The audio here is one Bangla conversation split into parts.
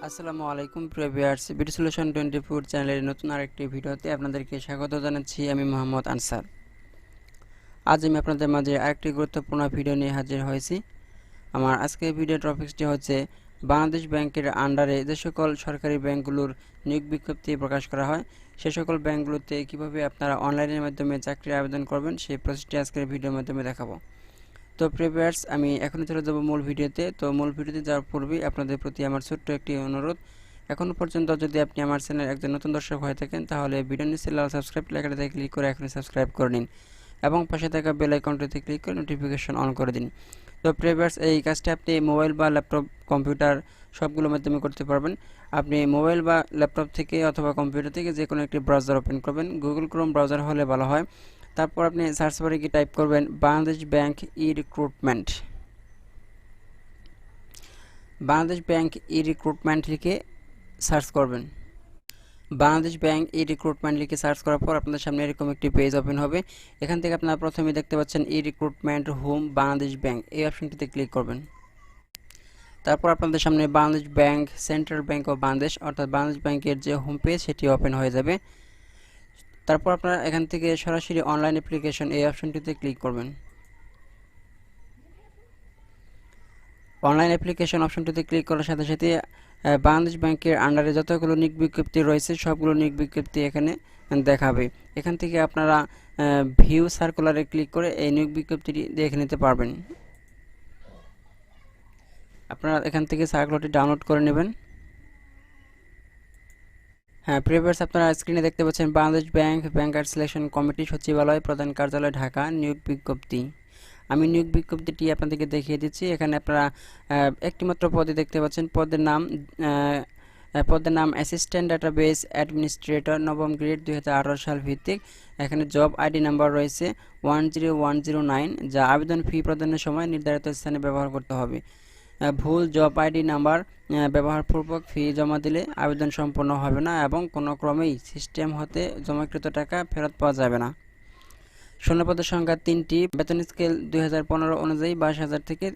আসসালামু আলাইকুম প্রিয় ভিউয়ার্স, বিডি সলিউশন 24 চ্যানেলের নতুন আরেকটি ভিডিওতে আপনাদেরকে স্বাগত জানাচ্ছি। আমি মোহাম্মদ আনসার। আজ আমি আপনাদের মাঝে আরেকটি গুরুত্বপূর্ণ ভিডিও নিয়ে হাজির হয়েছি। আমার আজকের ভিডিও টপিকটি হচ্ছে বাংলাদেশ ব্যাংকের আন্ডারে যে সকল সরকারি ব্যাংকগুলোর নিয়োগ বিজ্ঞপ্তি প্রকাশ করা হয় সে সকল ব্যাংকগুলোতে কীভাবে আপনারা অনলাইনের মাধ্যমে চাকরির আবেদন করবেন সেই প্রসেসটি আজকের ভিডিওর মাধ্যমে দেখাবো। তো প্রিভিয়ার্স, আমি এখন চলে যাব মূল ভিডিওতে। তো মূল ভিডিওতে যাওয়ার পূর্বেই আপনাদের প্রতি আমার ছোট্ট একটি অনুরোধ, এখনও পর্যন্ত যদি আপনি আমার চ্যানেলের একজন নতুন দর্শক হয়ে থাকেন তাহলে ভিডিও নিচে লাল সাবস্ক্রাইব লেখাটিতে ক্লিক করে এখনই সাবস্ক্রাইব করে নিন এবং পাশে থাকা বেল আইকনটিতে ক্লিক করে নোটিফিকেশন অন করে দিন। তো প্রিভিয়ার্স, এই কাজটি আপনি মোবাইল বা ল্যাপটপ, কম্পিউটার সবগুলোর মাধ্যমে করতে পারবেন। আপনি মোবাইল বা ল্যাপটপ থেকে অথবা কম্পিউটার থেকে যে কোনো একটি ব্রাউজার ওপেন করবেন, গুগল ক্রোম ব্রাউজার হলে ভালো হয়। তারপর আপনি সার্চ বারে গিয়ে টাইপ করবেন বাংলাদেশ ব্যাংক ই রিক্রুটমেন্ট। বাংলাদেশ ব্যাংক ই রিক্রুটমেন্ট লিখে সার্চ করবেন। বাংলাদেশ ব্যাংক ই রিক্রুটমেন্ট লিখে সার্চ করার পর আপনাদের সামনে এরকম একটি পেজ ওপেন হবে। এখান থেকে আপনারা প্রথমে দেখতে পাচ্ছেন ই রিক্রুটমেন্ট হোম বাংলাদেশ ব্যাংক, এই অপশনটিতে ক্লিক করবেন। তারপর আপনাদের সামনে Bangladesh bank central bank of Bangladesh অর্থাৎ বাংলাদেশ ব্যাংকের যে হোম পেজ সেটি ওপেন হয়ে যাবে। তারপর আপনারা এখান থেকে সরাসরি অনলাইন অ্যাপ্লিকেশন এই অপশনটিতে ক্লিক করবেন। অনলাইন অ্যাপ্লিকেশন অপশনটিতে ক্লিক করার সাথে সাথে বাংলাদেশ ব্যাংকের আন্ডারে যতগুলো নিয়োগ বিজ্ঞপ্তি রয়েছে সবগুলো নিয়োগ বিজ্ঞপ্তি এখানে দেখাবে। এখান থেকে আপনারা ভিউ সার্কুলারে ক্লিক করে এই নিয়োগ বিজ্ঞপ্তিটি দেখে নিতে পারবেন। আপনারা এখান থেকে সার্কুলারটি ডাউনলোড করে নেবেন। হ্যাঁ প্রিভিয়ার্স, আপনারা স্ক্রিনে দেখতে পাচ্ছেন বাংলাদেশ ব্যাংক ব্যাংকার সিলেকশন কমিটি সচিবালয় প্রধান কার্যালয় ঢাকা নিয়োগ বিজ্ঞপ্তি। আমি নিয়োগ বিজ্ঞপ্তিটি আপনাদেরকে দেখিয়ে দিচ্ছি। এখানে আপনারা একটিমাত্র পদে দেখতে পাচ্ছেন। পদের নাম অ্যাসিস্ট্যান্ট ডাটাবেস অ্যাডমিনিস্ট্রেটর, নবম গ্রেড, 2018 সাল ভিত্তিক। এখানে জব আইডি নাম্বার রয়েছে 10109, যা আবেদন ফি প্রদানের সময় নির্ধারিত স্থানে ব্যবহার করতে হবে। ভুল জব আইডি নাম্বার ব্যবহারপূর্বক ফি জমা দিলে আবেদন সম্পন্ন হবে না এবং কোনো ক্রমেই সিস্টেম হতে জমাকৃত টাকা ফেরত পাওয়া যাবে না। শূন্যপদের সংখ্যা 3টি। বেতন স্কেল 2015 অনুযায়ী 22,000 থেকে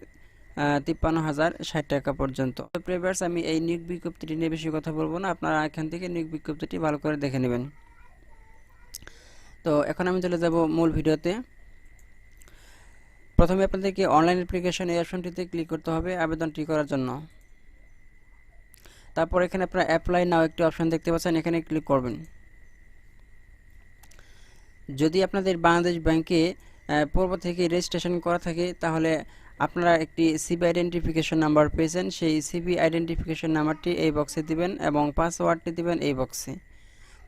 53,060 টাকা পর্যন্ত। তো প্রিভিয়ার্স, আমি এই নিয়োগ বিজ্ঞপ্তিটি নিয়ে বেশি কথা বলবো না, আপনারা এখান থেকে নিয়োগ বিজ্ঞপ্তিটি ভালো করে দেখে নেবেন। তো এখন আমি চলে যাব মূল ভিডিওতে। প্রথমে আপনাদেরকে অনলাইন অ্যাপ্লিকেশন এই অপশনটিতে ক্লিক করতে হবে আবেদনটি করার জন্য। তারপর এখানে আপনারা অ্যাপ্লাই নাও একটি অপশন দেখতে পাচ্ছেন, এখানে ক্লিক করবেন। যদি আপনাদের বাংলাদেশ ব্যাংকে পূর্ব থেকে রেজিস্ট্রেশন করা থাকে তাহলে আপনারা একটি সিবি আইডেন্টিফিকেশন নাম্বার পেয়েছেন। সেই সিবি আইডেন্টিফিকেশন নাম্বারটি এই বক্সে দিবেন এবং পাসওয়ার্ডটি দিবেন এই বক্সে।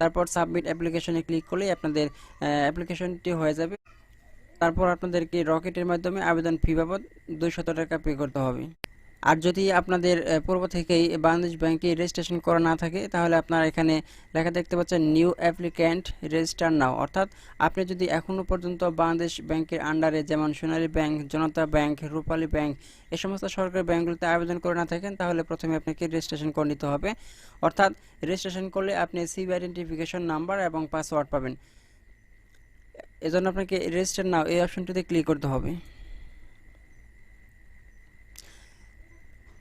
তারপর সাবমিট অ্যাপ্লিকেশনে ক্লিক করলেই আপনাদের অ্যাপ্লিকেশনটি হয়ে যাবে। তারপর আপনাদেরকে রকেটের মাধ্যমে আবেদন ফি বাবদ 200 টাকা পে করতে হবে। আর যদি আপনাদের পূর্ব থেকেই বাংলাদেশ ব্যাংকে রেজিস্ট্রেশন করা না থাকে তাহলে আপনারা এখানে লেখা দেখতে পাচ্ছেন নিউ অ্যাপ্লিক্যান্ট রেজিস্টার নাও, অর্থাৎ আপনি যদি এখনও পর্যন্ত বাংলাদেশ ব্যাংকের আন্ডারে যেমন সোনালী ব্যাংক, জনতা ব্যাংক, রূপালী ব্যাংক এই সমস্ত সরকারি ব্যাংকগুলোতে আবেদন করে না থাকেন তাহলে প্রথমে আপনাকে রেজিস্ট্রেশন করে নিতে হবে। অর্থাৎ রেজিস্ট্রেশন করলে আপনি সিবি আইডেন্টিফিকেশন নাম্বার এবং পাসওয়ার্ড পাবেন। এজন্য আপনাকে রেজিস্টার নাও এই অপশনটিতে ক্লিক করতে হবে।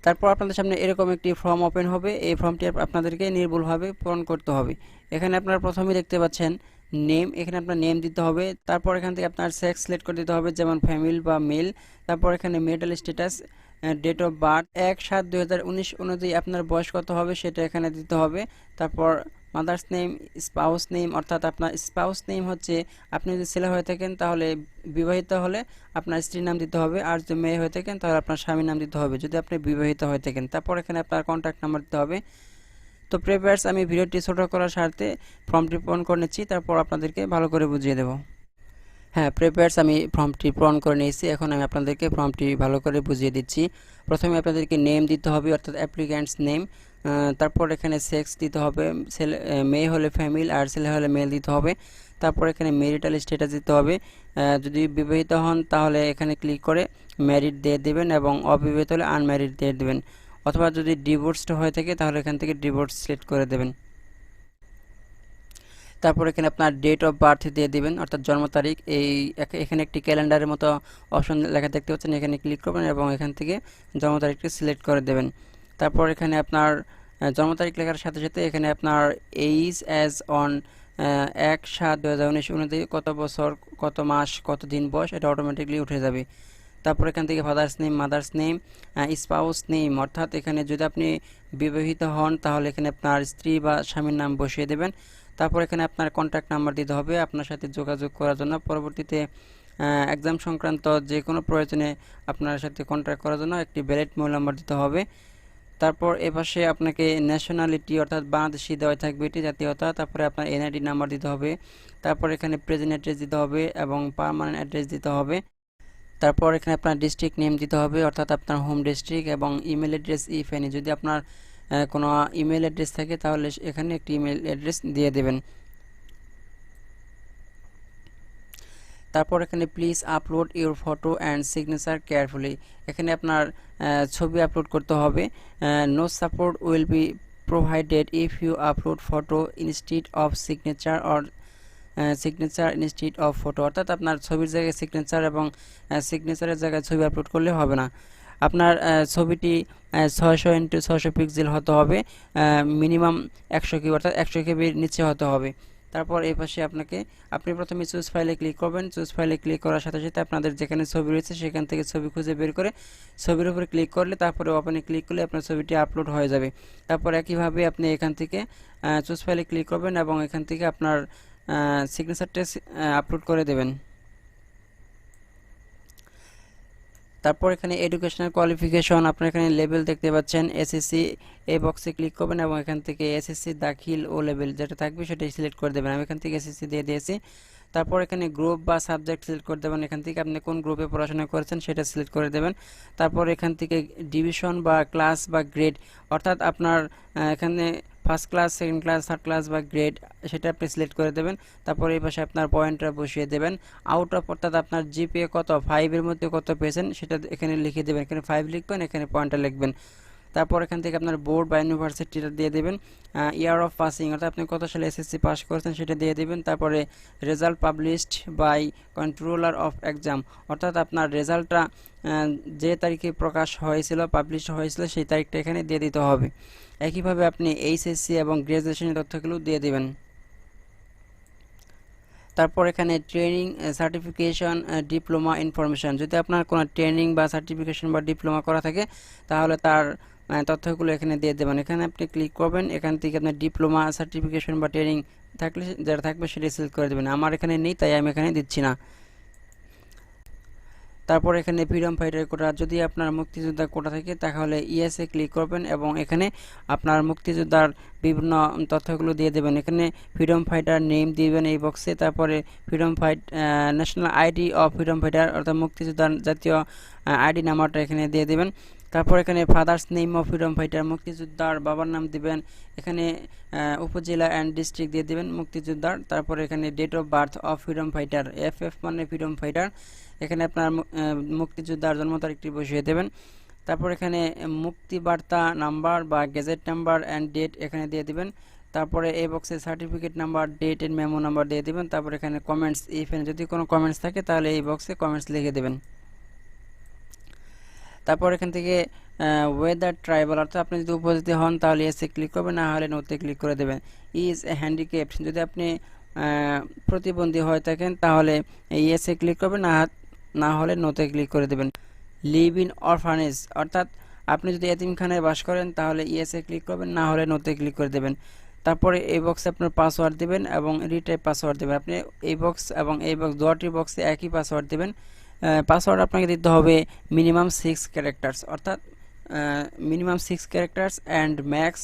তারপর আপনাদের সামনে এরকম একটি ফর্ম ওপেন হবে। এই ফর্মটি আপনাদেরকে নির্ভুলভাবে পূরণ করতে হবে। এখানে আপনারা প্রথমে দেখতে পাচ্ছেন নেম, এখানে আপনার নেম দিতে হবে। তারপর এখান থেকে আপনার সেক্স সিলেক্ট করে দিতে হবে, যেমন ফিমেল বা মেল। তারপর এখানে marital status, date of birth 1/7/2019 অনুযায়ী আপনার বয়স কত হবে সেটা এখানে দিতে হবে। তারপর মাদার্স নেম, স্পাউস নেম, অর্থাৎ আপনার স্পাউস নেম হচ্ছে আপনি যদি ছেলে হয়ে থাকেন তাহলে বিবাহিত হলে আপনার স্ত্রীর নাম দিতে হবে, আর যদি মেয়ে হয়ে থাকেন তাহলে আপনার স্বামীর নাম দিতে হবে যদি আপনি বিবাহিত হয়ে থাকেন। তারপর এখানে আপনার কন্ট্যাক্ট নাম্বার দিতে হবে। তো প্রিভিয়ার্স, আমি ভিডিওটি ছোট করার স্বার্থে ফর্মটি পূরণ করে নিচ্ছি, তারপর আপনাদেরকে ভালো করে বুঝিয়ে দেব। হ্যাঁ প্রিভিয়ার্স, আমি ফর্মটি পূরণ করে নিয়েছি। এখন আমি আপনাদেরকে ফর্মটি ভালো করে বুঝিয়ে দিচ্ছি। প্রথমে আপনাদেরকে নেম দিতে হবে, অর্থাৎ অ্যাপ্লিক্যান্টস নেম। তারপর এখানে সেক্স দিতে হবে, মেয়ে হলে ফিমেল আর ছেলে হলে মেল দিতে হবে। তারপর এখানে মেরিটাল স্ট্যাটাস দিতে হবে। যদি বিবাহিত হন তাহলে এখানে ক্লিক করে ম্যারিড দিয়ে দেবেন এবং অবিবাহিত হলে আনম্যারিড দিয়ে দেবেন, অথবা যদি ডিভোর্সড হয়ে থাকে তাহলে এখান থেকে ডিভোর্স সিলেক্ট করে দেবেন। তারপর এখানে আপনার ডেট অফ বার্থ দিয়ে দিবেন, অর্থাৎ জন্ম তারিখ। এখানে একটি ক্যালেন্ডারের মতো অপশন লেখা দেখতে পাচ্ছেন, এখানে ক্লিক করবেন এবং এখান থেকে জন্ম তারিখটি সিলেক্ট করে দেবেন। তারপর এখানে আপনার জন্ম তারিখ লেখার সাথে সাথে এখানে আপনার এইজ অ্যাজ অন 1/7/2019 অনুযায়ী কত বছর, কত মাস, কত দিন বয়স, এটা অটোমেটিকলি উঠে যাবে। তারপর এখান থেকে father's name, mother's name, spouse name, অর্থাৎ এখানে যদি আপনি বিবাহিত হন তাহলে এখানে আপনার স্ত্রী বা স্বামীর নাম বসিয়ে দেবেন। তারপর এখানে আপনার কন্ট্যাক্ট নাম্বার দিতে হবে আপনার সাথে যোগাযোগ করার জন্য, পরবর্তীতে এক্সাম সংক্রান্ত যে কোনো প্রয়োজনে আপনার সাথে কন্ট্যাক্ট করার জন্য একটি ভ্যালিড মোবাইল নাম্বার দিতে হবে। তারপর এপাশে আপনাকে ন্যাশনালিটি অর্থাৎ বাংলাদেশি দেওয়া থাকবে, এটি জাতীয়তা। তারপরে আপনার এনআইডি নাম্বার দিতে হবে। তারপর এখানে প্রেজেন্ট অ্যাড্রেস দিতে হবে এবং পার্মানেন্ট অ্যাড্রেস দিতে হবে। তারপর এখানে আপনার ডিস্ট্রিক্ট নেম দিতে হবে অর্থাৎ আপনার হোম ডিস্ট্রিক্ট এবং ইমেল অ্যাড্রেস ইফ এনি, যদি আপনার কোনো ইমেল অ্যাড্রেস থাকে তাহলে এখানে একটি ইমেল অ্যাড্রেস দিয়ে দেবেন। তারপর এখানে please upload your photo and signature carefully, এখানে আপনার ছবি আপলোড করতে হবে। No support will be provided if you upload photo instead of signature or signature instead of photo, অর্থাৎ আপনার ছবির জায়গায় সিগনেচার এবং সিগনেচারের জায়গায় ছবি আপলোড করলে হবে না। আপনার ছবিটি 600x600 পিক্সেল হতে হবে, মিনিমাম 100 KB অর্থাৎ 100 KBর নিচে হতে হবে। তারপর এই পাশে আপনি প্রথমে চুজ ফাইলে ক্লিক করবেন। চুজ ফাইলে ক্লিক করার সাথে সাথে আপনাদের যেখানে ছবি রয়েছে সেখান থেকে ছবি খুঁজে বের করে ছবির উপরে ক্লিক করলে তারপরে ওপেনে ক্লিক করলে আপনার ছবিটি আপলোড হয়ে যাবে। তারপর একইভাবে আপনি এখান থেকে চুজ ফাইলে ক্লিক করবেন এবং এখান থেকে আপনার সিগনেচারটা আপলোড করে দেবেন। তারপর এখানে এডুকেশনাল কোয়ালিফিকেশন, আপনার এখানে লেভেল দেখতে পাচ্ছেন এসএসসি, এই বক্সে ক্লিক করবেন এবং এখান থেকে এসএসসি দাখিল ও লেভেল যেটা থাকবে সেটাই সিলেক্ট করে দেবেন। আমি এখান থেকে এসএসসি দিয়ে দিয়েছি। তারপর এখানে গ্রুপ বা সাবজেক্ট সিলেক্ট করে দেবেন, এখান থেকে আপনি কোন গ্রুপে পড়াশোনা করেছেন সেটা সিলেক্ট করে দেবেন। তারপর এখান থেকে ডিভিশন বা ক্লাস বা গ্রেড, অর্থাৎ আপনার এখানে first class, second class, third class বা গ্রেড সেটা আপনি সিলেক্ট করে দেবেন। তারপর এই পাশে আপনার পয়েন্টটা বসিয়ে দেবেন। আউট অফ অর্থাৎ আপনার জিপিএ কত, 5-এর মধ্যে কত পেয়েছেন সেটা এখানে লিখে দেবেন, এখানে 5 লিখবেন, এখানে পয়েন্টটা লিখবেন। তারপর এখান থেকে আপনার বোর্ড বা ইউনিভার্সিটিটা দিয়ে দেবেন। ইয়ার অফ পাসিং অর্থাৎ আপনি কত সালে এসএসসি পাস করেছেন সেটা দিয়ে দেবেন। তারপরে result published by controller of exam, অর্থাৎ আপনার রেজাল্টটা যে তারিখে প্রকাশ হয়েছিল, পাবলিশ হয়েছিল সেই তারিখটা এখানে দিয়ে দিতে হবে। একইভাবে আপনি এইচএসসি এবং গ্র্যাজুয়েশনের তথ্যগুলো দিয়ে দেবেন। তারপর এখানে ট্রেনিং, সার্টিফিকেশন, ডিপ্লোমা ইনফরমেশন, যদি আপনার কোনো ট্রেনিং বা সার্টিফিকেশন বা ডিপ্লোমা করা থাকে তাহলে তার তথ্যগুলো এখানে দিয়ে দেবেন। এখানে আপনি ক্লিক করবেন, এখান থেকে আপনার ডিপ্লোমা, সার্টিফিকেশন বা ট্রেনিং থাকলে যেটা থাকবে সেটা সিলেক্ট করে দেবেন। আমার এখানে নেই তাই আমি এখানে দিচ্ছি না। তারপর এখানে ফ্রিডম ফাইটার কোটা, যদি আপনার মুক্তিযোদ্ধা কোটা থাকে তাহলে ইয়েসে ক্লিক করবেন এবং এখানে আপনার মুক্তিযোদ্ধার বিভিন্ন তথ্যগুলো দিয়ে দেবেন। এখানে ফ্রিডম ফাইটার নেম দিবেন এই বক্সে। তারপরে freedom fight national ID of freedom fighter অর্থাৎ মুক্তিযোদ্ধার জাতীয় আইডি নাম্বারটা এখানে দিয়ে দেবেন। তারপর এখানে father's name of freedom fighter, মুক্তিযোদ্ধার বাবার নাম দিবেন। এখানে উপজেলা অ্যান্ড ডিস্ট্রিক্ট দিয়ে দেবেন মুক্তিযোদ্ধার। তারপর এখানে date of birth of freedom fighter, F মানে ফ্রিডম ফাইটার, এখানে আপনার মুক্তিযোদ্ধার জন্ম তারিখটি বসিয়ে দেবেন। তারপর এখানে মুক্তি বার্তা নাম্বার বা গেজেট নাম্বার অ্যান্ড ডেট এখানে দিয়ে দিবেন। তারপরে এই বক্সে certificate number, date and memo number দিয়ে দিবেন। তারপর এখানে কমেন্টস, এখানে যদি কোনো কমেন্টস থাকে তাহলে এই বক্সে কমেন্টস লিখে দেবেন। তারপর এখান থেকে ওয়েদার ট্রাইবাল, অর্থাৎ আপনি যদি উপজাতি হন তাহলে এসে ক্লিক করবেন, না হলে নোতে ক্লিক করে দেবেন। ইজ হ্যান্ডিক্যাপড, যদি আপনি প্রতিবন্ধী হয়ে থাকেন তাহলে এসে ক্লিক করবেন, না হলে নোতে ক্লিক করে দেবেন। লিভ ইন অরফানেজ, অর্থাৎ আপনি যদি এতিমখানায় বাস করেন তাহলে ইয়েসে ক্লিক করবেন, না হলে নোতে ক্লিক করে দেবেন। তারপরে এই বক্সে আপনার পাসওয়ার্ড দেবেন এবং রিটাইপ পাসওয়ার্ড দেবেন। আপনি এই বক্স এবং এই বক্স দুটি বক্সে একই পাসওয়ার্ড দেবেন। পাসওয়ার্ড আপনাকে দিতে হবে মিনিমাম 6 ক্যারেক্টার্স, অর্থাৎ minimum 6 characters and max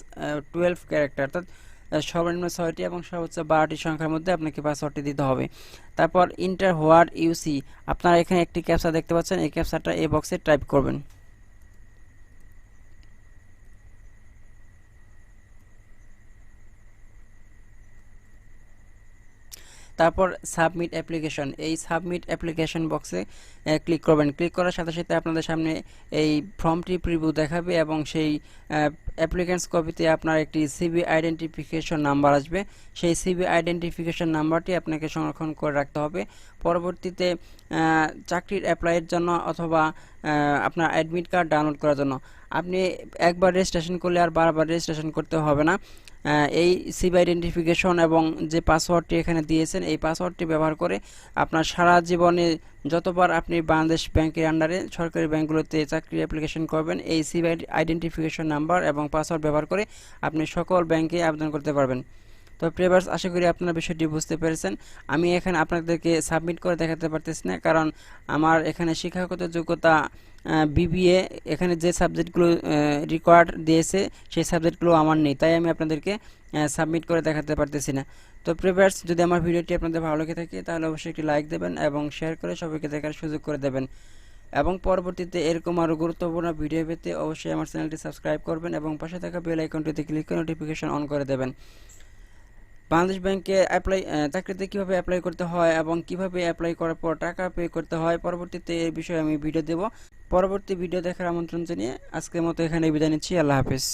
12 character, অর্থাৎ সর্বনিম্ন 6টি এবং সর্বোচ্চ 12টি সংখ্যার মধ্যে আপনাকে পাসওয়ার্ডটি দিতে হবে। তারপর ইন্টার হোয়াট ইউসি, আপনারা এখানে একটি ক্যাপচা দেখতে পাচ্ছেন, এই ক্যাপচাটা এই বক্সে টাইপ করবেন। তারপর সাবমিট অ্যাপ্লিকেশন, এই সাবমিট অ্যাপ্লিকেশন বক্সে ক্লিক করবেন। ক্লিক করার সাথে সাথে আপনাদের সামনে এই ফর্মটি প্রিভিউ দেখাবে এবং সেই অ্যাপ্লিকেন্টস কপিতে আপনার একটি সিবি আইডেন্টিফিকেশন নাম্বার আসবে। সেই সিবি আইডেন্টিফিকেশন নাম্বারটি আপনাকে সংরক্ষণ করে রাখতে হবে। পরবর্তীতে চাকরির অ্যাপ্লাইয়ের জন্য অথবা আপনার অ্যাডমিট কার্ড ডাউনলোড করার জন্য আপনি একবার রেজিস্ট্রেশন করলে আর বারবার রেজিস্ট্রেশন করতে হবে না। এই সিবি আইডেন্টিফিকেশন এবং যে পাসওয়ার্ডটি এখানে দিয়েছেন এই পাসওয়ার্ডটি ব্যবহার করে আপনার সারা জীবনে যতবার আপনি বাংলাদেশ ব্যাংকের আন্ডারে সরকারি ব্যাংকগুলোতে চাকরি অ্যাপ্লিকেশন করবেন এই সিবি আইডেন্টিফিকেশন নাম্বার এবং পাসওয়ার্ড ব্যবহার করে আপনি সকল ব্যাংকে আবেদন করতে পারবেন। তো প্রিভিউয়ার্স, আশা করি আপনারা বিষয়টি বুঝতে পেরেছেন। আমি এখানে আপনাদেরকে সাবমিট করে দেখাতে পারতেছি না, কারণ আমার এখানে শিক্ষাগত যোগ্যতা বিবিএ, এখানে যে সাবজেক্টগুলো রিকোয়ার্ড দিয়েছে সেই সাবজেক্টগুলো আমার নেই, তাই আমি আপনাদেরকে সাবমিট করে দেখাতে পারতেছি না। তো প্রিভিউয়ার্স, যদি আমার ভিডিওটি আপনাদের ভালো লেগে থাকে তাহলে অবশ্যই একটি লাইক দেবেন এবং শেয়ার করে সবাইকে দেখার সুযোগ করে দেবেন এবং পরবর্তীতে এরকম আরও গুরুত্বপূর্ণ ভিডিও পেতে অবশ্যই আমার চ্যানেলটি সাবস্ক্রাইব করবেন এবং পাশে থাকা বেল আইকনটিতে ক্লিক করে নোটিফিকেশন অন করে দেবেন। বাংলাদেশ ব্যাংকে চাকরিতে কীভাবে অ্যাপ্লাই করতে হয় এবং কিভাবে অ্যাপ্লাই করার পর টাকা পে করতে হয় পরবর্তীতে এই বিষয়ে আমি ভিডিও দেব। পরবর্তী ভিডিও দেখার আমন্ত্রণ জানিয়ে আজকের মতো এখানে বিদায় নিচ্ছি। আল্লাহ হাফেজ।